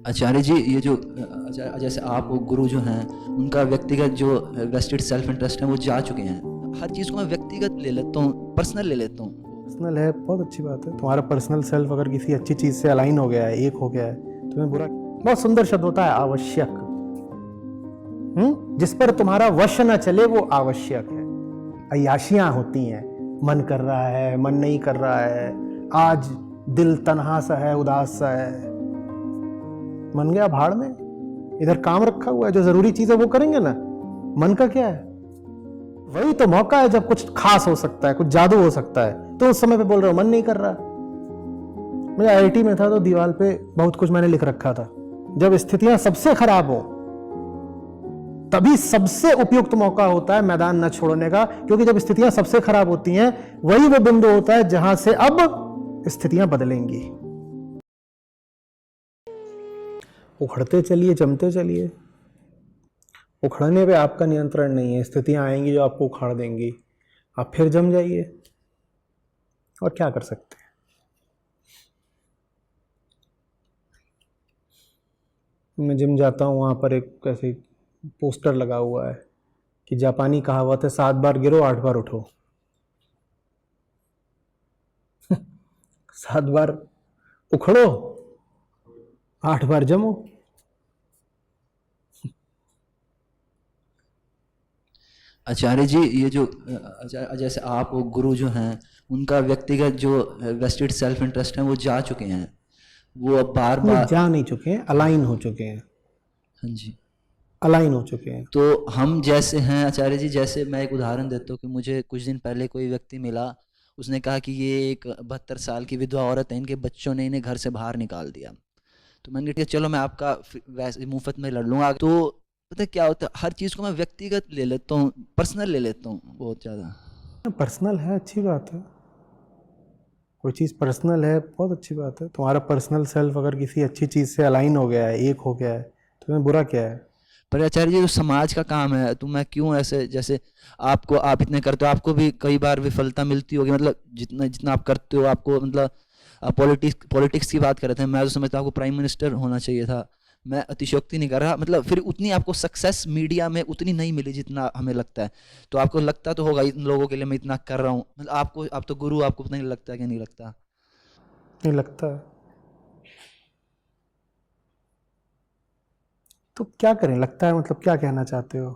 आचार्य जी, ये जो जैसे आप गुरु जो हैं, उनका व्यक्तिगत जो वेस्टेड सेल्फ इंटरेस्ट है वो जा चुके हैं। हर चीज़ को मैं व्यक्तिगत ले लेता हूँ, पर्सनल ले लेता हूँ। पर्सनल है, बहुत अच्छी बात है। तुम्हारा पर्सनल सेल्फ अगर किसी अच्छी चीज से अलाइन हो गया है, एक हो गया है, तुम्हें बुरा, बहुत सुंदर शब्द होता है आवश्यक। जिस पर तुम्हारा वश न चले वो आवश्यक है। अय्याशियां होती हैं, मन कर रहा है, मन नहीं कर रहा है, आज दिल तन्हा सा है, उदास सा है, मन गया भाड़ में। इधर काम रखा हुआ है, जो जरूरी चीज है वो करेंगे ना। मन का क्या है? वही तो मौका है जब कुछ खास हो सकता है, कुछ जादू हो सकता है। तो उस समय पे बोल रहे हो मन नहीं कर रहा। मैं आईआईटी में था तो दीवार पे बहुत कुछ मैंने लिख रखा था, जब स्थितियां सबसे खराब हो तभी सबसे उपयुक्त मौका होता है मैदान न छोड़ने का, क्योंकि जब स्थितियां सबसे खराब होती हैं वही वो बिंदु होता है जहां से अब स्थितियां बदलेंगी। उखड़ते चलिए, जमते चलिए। उखड़ने पे आपका नियंत्रण नहीं है, स्थितियां आएंगी जो आपको उखाड़ देंगी। आप फिर जम जाइए, और क्या कर सकते हैं। मैं जिम जाता हूँ, वहां पर एक ऐसे पोस्टर लगा हुआ है कि जापानी कहावत है, 7 बार गिरो 8 बार उठो। 7 बार उखड़ो, 8 बार जमो। आचार्य जी, ये जो जैसे आप गुरु जो हैं, उनका व्यक्तिगत जो वेस्टेड सेल्फ इंटरेस्ट है वो जा चुके हैं। वो अब बार नहीं, बार जा नहीं चुके हैं, अलाइन हो चुके हैं। हाँ जी। अलाइन हो चुके हैं। तो हम जैसे हैं आचार्य जी, जैसे मैं एक उदाहरण देता हूँ कि मुझे कुछ दिन पहले कोई व्यक्ति मिला। उसने कहा कि ये एक 72 साल की विधवा औरत है, इनके बच्चों ने इन्हें घर से बाहर निकाल दिया। तो मैंने कहा ठीक है, चलो मैं आपका वैसे मुफ्त में लड़ लूँगा। तो पता है क्या होता है, हर चीज़ को मैं व्यक्तिगत ले लेता हूँ, पर्सनल ले लेता हूँ बहुत ज़्यादा। पर्सनल है, अच्छी बात है। कोई चीज़ पर्सनल है, बहुत अच्छी बात है। तुम्हारा पर्सनल सेल्फ अगर किसी अच्छी चीज़ से अलाइन हो गया है, एक हो गया है, तुम्हें बुरा क्या है। पर आचार्य जी, जो समाज का काम है, तो मैं क्यों ऐसे, जैसे आपको, आप इतने करते हो, आपको भी कई बार विफलता मिलती होगी, मतलब जितना जितना आप करते हो आपको, मतलब आप पॉलिटिक्स पॉलिटिक्स की बात कर रहे थे, मैं तो समझता हूँ आपको प्राइम मिनिस्टर होना चाहिए था। मैं अतिशयोक्ति नहीं कर रहा, मतलब फिर उतनी आपको सक्सेस मीडिया में उतनी नहीं मिली जितना हमें लगता है। तो आपको लगता तो होगा इन लोगों के लिए मैं इतना कर रहा हूँ, मतलब आपको, आप तो गुरु, आपको पता नहीं लगता कि नहीं लगता। नहीं लगता है तो क्या करें, लगता है मतलब क्या कहना चाहते हो।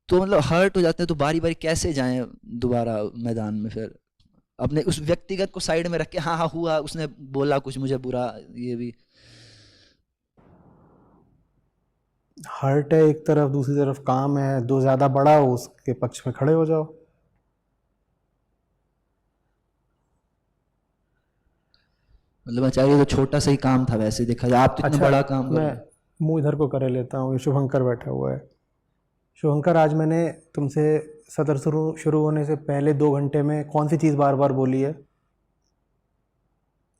तो मतलब हर्ट हो जाते हैं, तो बारी बारी कैसे जाएं दोबारा मैदान में फिर, अपने उस व्यक्तिगत को साइड में रख के, हाँ हाँ हुआ, उसने बोला कुछ मुझे बुरा, ये भी। हर्ट है एक तरफ, दूसरी तरफ काम है, दो ज़्यादा बड़ा हो उसके पक्ष में खड़े हो जाओ। मतलब आचार्य, तो छोटा सा ही काम था वैसे देखा जाए, आप तो इतना अच्छा, बड़ा काम कर मैं रहे हैं। मुंह इधर को करे लेता हूँ, ये शुभंकर बैठा हुआ है। शुभंकर, आज मैंने तुमसे सत्र शुरू शुरू होने से पहले 2 घंटे में कौन सी चीज़ बार बार बोली है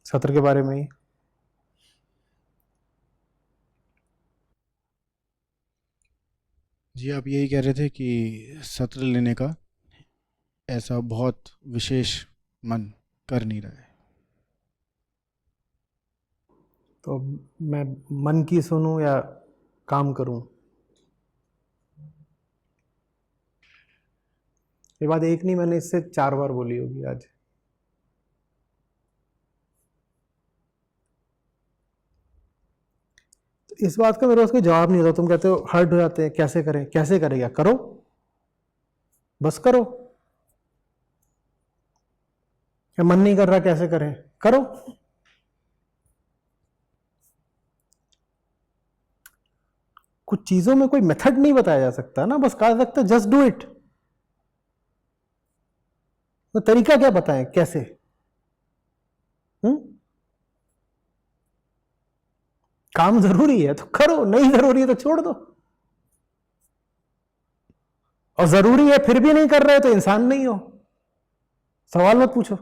सत्र के बारे में ही। जी, आप यही कह रहे थे कि सत्र लेने का ऐसा बहुत विशेष मन कर नहीं रहा है। तो मैं मन की सुनूं या काम करूं। ये बात एक नहीं, मैंने इससे 4 बार बोली होगी आज। तो इस बात का मेरे पास कोई जवाब नहीं होता। तुम कहते हो हर्ट हो जाते हैं, कैसे करें, कैसे करेगा, करो, बस करो। या मन नहीं कर रहा, कैसे करें, करो। कुछ चीजों में कोई मेथड नहीं बताया जा सकता ना, बस कहा जा सकता है जस्ट डू इट। तो तरीका क्या बताएं, कैसे। काम जरूरी है तो करो, नहीं जरूरी है तो छोड़ दो। और जरूरी है फिर भी नहीं कर रहे तो इंसान नहीं हो, सवाल मत पूछो।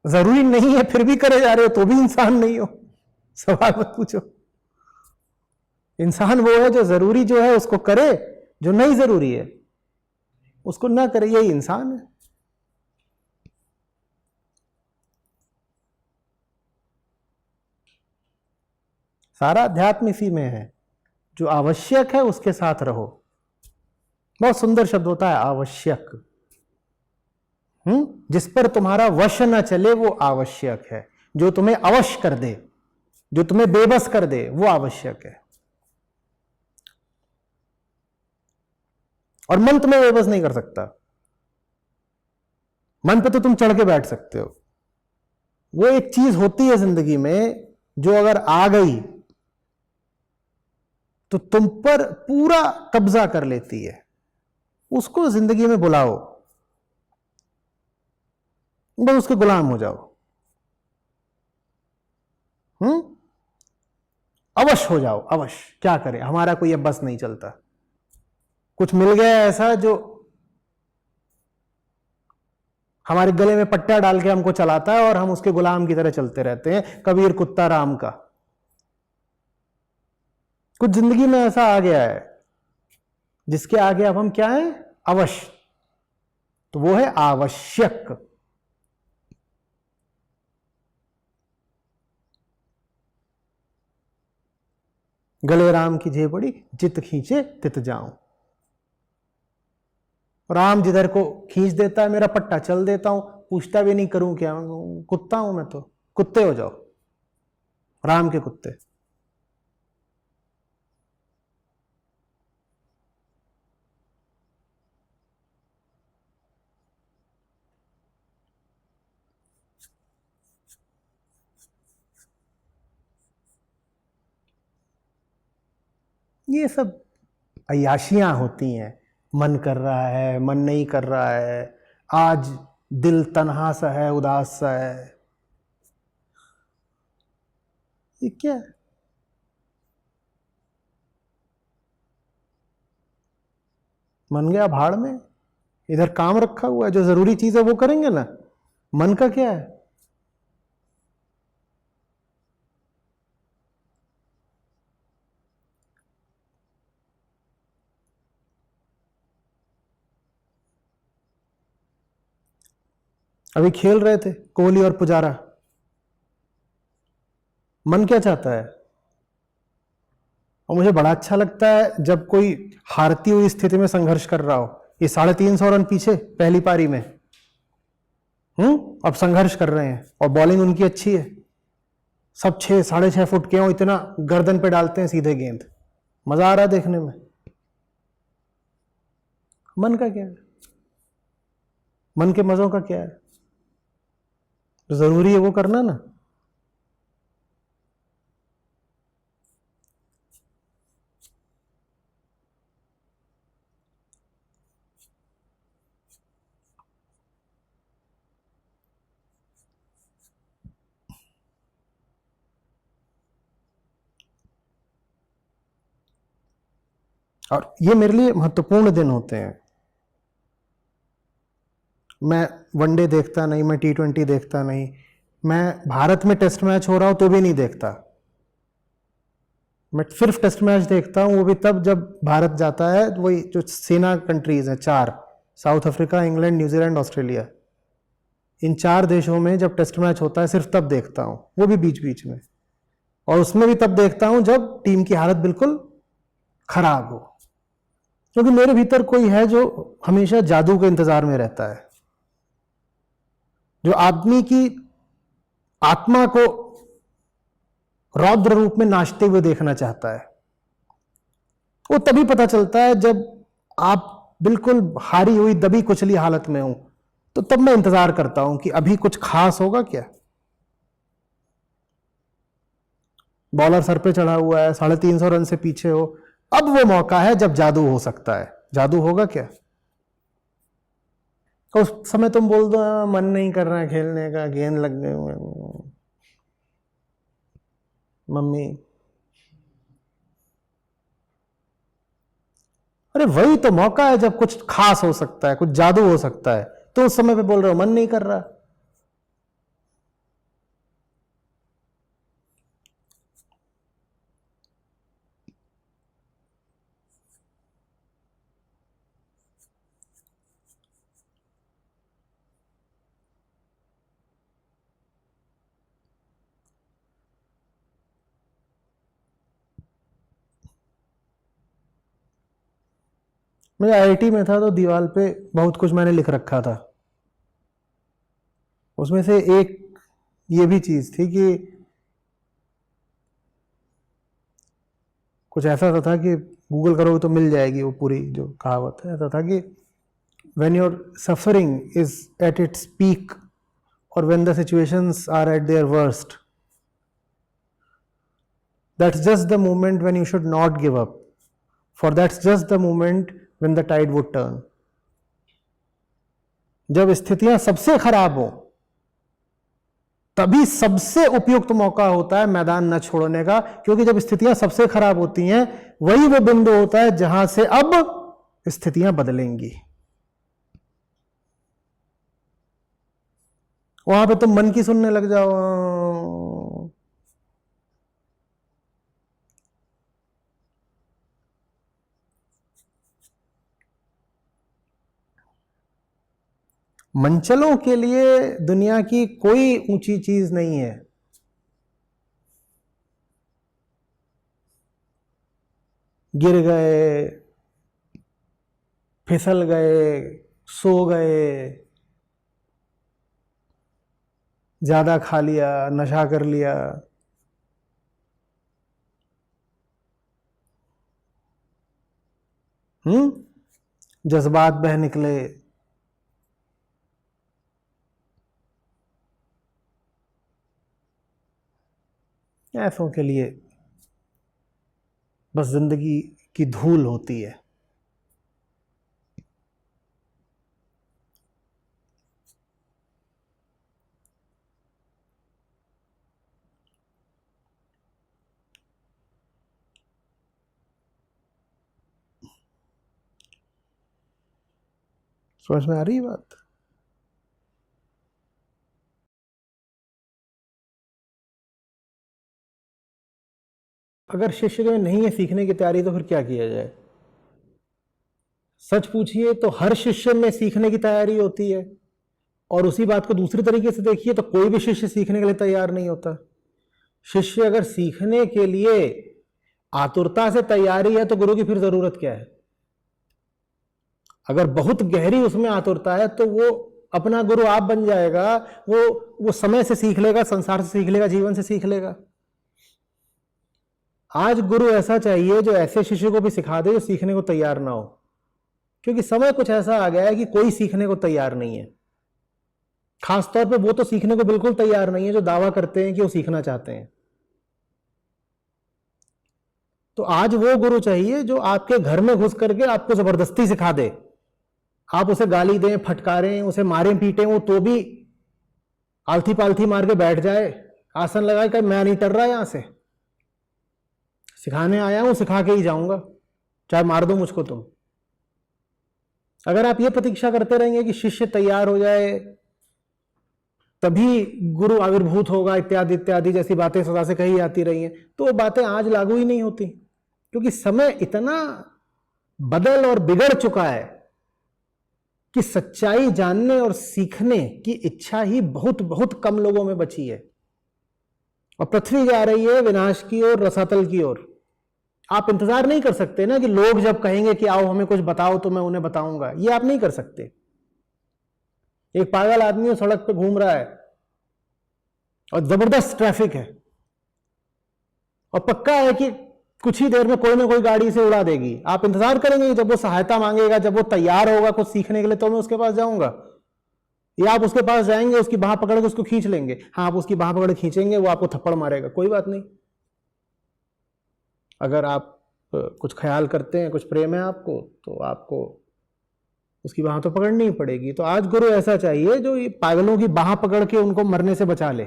जरूरी नहीं है फिर भी करे जा रहे हो तो भी इंसान नहीं हो, सवाल मत पूछो। इंसान वो है जो जरूरी जो है उसको करे, जो नहीं जरूरी है उसको ना करे, यही इंसान है। सारा अध्यात्म इसी में है। जो आवश्यक है उसके साथ रहो। बहुत सुंदर शब्द होता है आवश्यक। जिस पर तुम्हारा वश न चले वो आवश्यक है। जो तुम्हें अवश्य कर दे, जो तुम्हें बेबस कर दे, वो आवश्यक है। और मन तुम्हें बेबस नहीं कर सकता। मन पे तो तुम चढ़ के बैठ सकते हो। वो एक चीज होती है जिंदगी में जो अगर आ गई तो तुम पर पूरा कब्जा कर लेती है। उसको जिंदगी में बुलाओ, बस उसके गुलाम हो जाओ। अवश्य हो जाओ, अवश्य। क्या करें, हमारा कोई अब बस नहीं चलता। कुछ मिल गया ऐसा जो हमारे गले में पट्टा डाल के हमको चलाता है और हम उसके गुलाम की तरह चलते रहते हैं, कबीर कुत्ता राम का। कुछ जिंदगी में ऐसा आ गया है जिसके आगे अब हम क्या हैं, अवश्य। तो वो है आवश्यक। गले राम की जे बड़ी, जित खींचे तित जाऊं। राम जिधर को खींच देता है मेरा पट्टा चल देता हूं, पूछता भी नहीं करूं क्या, कुत्ता हूं मैं तो। कुत्ते हो जाओ, राम के कुत्ते। ये सब अय्याशियां होती हैं। मन कर रहा है, मन नहीं कर रहा है, आज दिल तन्हा सा है, उदास सा है। ये क्या है? मन गया भाड़ में। इधर काम रखा हुआ है, जो जरूरी चीज है वो करेंगे ना। मन का क्या है? अभी खेल रहे थे कोहली और पुजारा। मन क्या चाहता है? और मुझे बड़ा अच्छा लगता है जब कोई हारती हुई स्थिति में संघर्ष कर रहा हो। ये 350 रन पीछे पहली पारी में, अब संघर्ष कर रहे हैं और बॉलिंग उनकी अच्छी है। सब 6-6.5 फुट के हो, इतना गर्दन पे डालते हैं सीधे गेंद। मजा आ रहा है देखने में। मन का क्या है? मन के मजों का क्या है? तो जरूरी है वो करना ना। और ये मेरे लिए महत्वपूर्ण दिन होते हैं। मैं वनडे देखता नहीं, मैं T20 देखता नहीं, मैं भारत में टेस्ट मैच हो रहा हो तो भी नहीं देखता। मैं सिर्फ टेस्ट मैच देखता हूं, वो भी तब जब भारत जाता है। वही जो सेना कंट्रीज हैं 4, South Africa, England, New Zealand, Australia. इन 4 देशों में जब टेस्ट मैच होता है सिर्फ तब देखता हूं, वो भी बीच बीच में। और उसमें भी तब देखता हूं जब टीम की हालत बिल्कुल खराब हो। क्योंकि मेरे भीतर कोई है जो हमेशा जादू के इंतजार में रहता है, जो आदमी की आत्मा को रौद्र रूप में नाचते हुए देखना चाहता है। वो तभी पता चलता है जब आप बिल्कुल हारी हुई, दबी कुचली हालत में हो। तो तब मैं इंतजार करता हूं कि अभी कुछ खास होगा क्या। बॉलर सर पे चढ़ा हुआ है, 350 रन से पीछे हो, अब वो मौका है जब जादू हो सकता है। जादू होगा क्या? तो उस समय तुम बोल दो मन नहीं कर रहा है खेलने का, गेंद लग गए हुए मम्मी। अरे वही तो मौका है जब कुछ खास हो सकता है, कुछ जादू हो सकता है। तो उस समय पे बोल रहे हो मन नहीं कर रहा। मैं आईआईटी में था तो दीवार पे बहुत कुछ मैंने लिख रखा था। उसमें से एक ये भी चीज थी कि कुछ ऐसा था कि गूगल करोगे तो मिल जाएगी वो पूरी जो कहावत है। ऐसा था कि when your suffering is at its peak or when the situations are at their worst, that's just the moment when you should not give up, for that's just the moment when the tide would turn. जब स्थितियां सबसे खराब हो तभी सबसे उपयुक्त मौका होता है मैदान न छोड़ने का, क्योंकि जब स्थितियां सबसे खराब होती हैं वही वो बिंदु होता है जहां से अब स्थितियां बदलेंगी। वहां पे तुम मन की सुनने लग जाओ। मंचलों के लिए दुनिया की कोई ऊंची चीज नहीं है। गिर गए, फिसल गए, सो गए, ज्यादा खा लिया, नशा कर लिया, जज्बात बह निकले, ऐसों के लिए बस जिंदगी की धूल होती है। समझ में आ रही बात? अगर शिष्य में नहीं है सीखने की तैयारी तो फिर क्या किया जाए? सच पूछिए तो हर शिष्य में सीखने की तैयारी होती है, और उसी बात को दूसरी तरीके से देखिए तो कोई भी शिष्य सीखने के लिए तैयार नहीं होता। शिष्य अगर सीखने के लिए आतुरता से तैयारी है तो गुरु की फिर जरूरत क्या है? अगर बहुत गहरी उसमें आतुरता है तो वो अपना गुरु आप बन जाएगा। वो समय से सीख लेगा, संसार से सीख लेगा, जीवन से सीख लेगा। आज गुरु ऐसा चाहिए जो ऐसे शिष्य को भी सिखा दे जो सीखने को तैयार ना हो, क्योंकि समय कुछ ऐसा आ गया है कि कोई सीखने को तैयार नहीं है। खासतौर पे वो तो सीखने को बिल्कुल तैयार नहीं है जो दावा करते हैं कि वो सीखना चाहते हैं। तो आज वो गुरु चाहिए जो आपके घर में घुस करके आपको जबरदस्ती सिखा दे। आप उसे गाली दें, फटकारें, उसे मारें पीटें, वो तो भी आलथी पालथी मार के बैठ जाए, आसन लगाए कि मैं नहीं डर रहा, यहां से सिखाने आया हूं, सिखा के ही जाऊंगा, चाहे मार दो मुझको तुम। अगर आप ये प्रतीक्षा करते रहेंगे कि शिष्य तैयार हो जाए तभी गुरु आविर्भूत होगा इत्यादि इत्यादि जैसी बातें सदा से कही जाती रही हैं, तो वो बातें आज लागू ही नहीं होती, क्योंकि समय इतना बदल और बिगड़ चुका है कि सच्चाई जानने और सीखने की इच्छा ही बहुत बहुत कम लोगों में बची है, और पृथ्वी जा रही है विनाश की ओर, रसातल की ओर। आप इंतजार नहीं कर सकते ना कि लोग जब कहेंगे कि आओ हमें कुछ बताओ तो मैं उन्हें बताऊंगा, ये आप नहीं कर सकते। एक पागल आदमी सड़क पे घूम रहा है और जबरदस्त ट्रैफिक है, और पक्का है कि कुछ ही देर में कोई ना कोई गाड़ी से उड़ा देगी। आप इंतजार करेंगे जब वो सहायता मांगेगा, जब वो तैयार होगा कुछ सीखने के लिए तो मैं उसके पास जाऊंगा, या आप उसके पास जाएंगे, उसकी बाह पकड़ के उसको खींच लेंगे? हाँ, आप उसकी बाह पकड़ खींचेंगे, वो आपको थप्पड़ मारेगा, कोई बात नहीं। अगर आप कुछ ख्याल करते हैं, कुछ प्रेम है आपको, तो आपको उसकी बाह तो पकड़नी ही पड़ेगी। तो आज गुरु ऐसा चाहिए जो ये पागलों की बाह पकड़ के उनको मरने से बचा ले,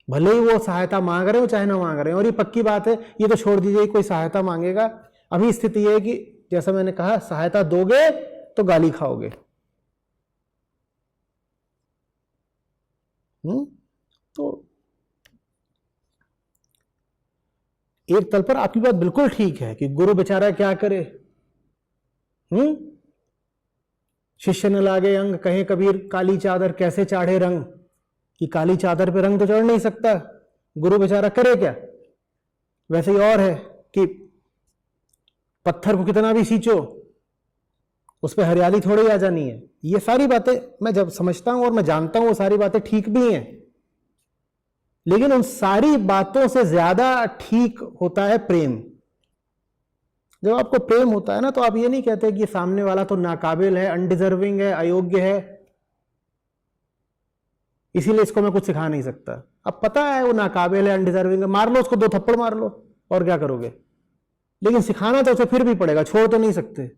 भले ही वो सहायता मांग रहे हो चाहे ना मांग रहे हो। और ये पक्की बात है, ये तो छोड़ दीजिए कोई सहायता मांगेगा। अभी स्थिति है कि जैसा मैंने कहा, सहायता दोगे तो गाली खाओगे। तो एक तल पर आपकी बात बिल्कुल ठीक है कि गुरु बेचारा क्या करे। शिष्य न लागे अंग, कहे कबीर काली चादर कैसे चाढ़े रंग, कि काली चादर पे रंग तो चढ़ नहीं सकता, गुरु बेचारा करे क्या। वैसे ही और है कि पत्थर को कितना भी सींचो उस पर हरियाली थोड़ी आ जानी है। ये सारी बातें मैं जब समझता हूं और मैं जानता हूं वो सारी बातें ठीक भी हैं, लेकिन उन सारी बातों से ज्यादा ठीक होता है प्रेम। जब आपको प्रेम होता है ना, तो आप ये नहीं कहते कि सामने वाला तो नाकाबिल है, अनडिजर्विंग है, अयोग्य है, इसीलिए इसको मैं कुछ सिखा नहीं सकता। अब पता है वो नाकाबिल है, अनडिजर्विंग है, मार लो उसको, 2 थप्पड़ मार लो, और क्या करोगे। लेकिन सिखाना तो उसे फिर भी पड़ेगा, छोड़ तो नहीं सकते।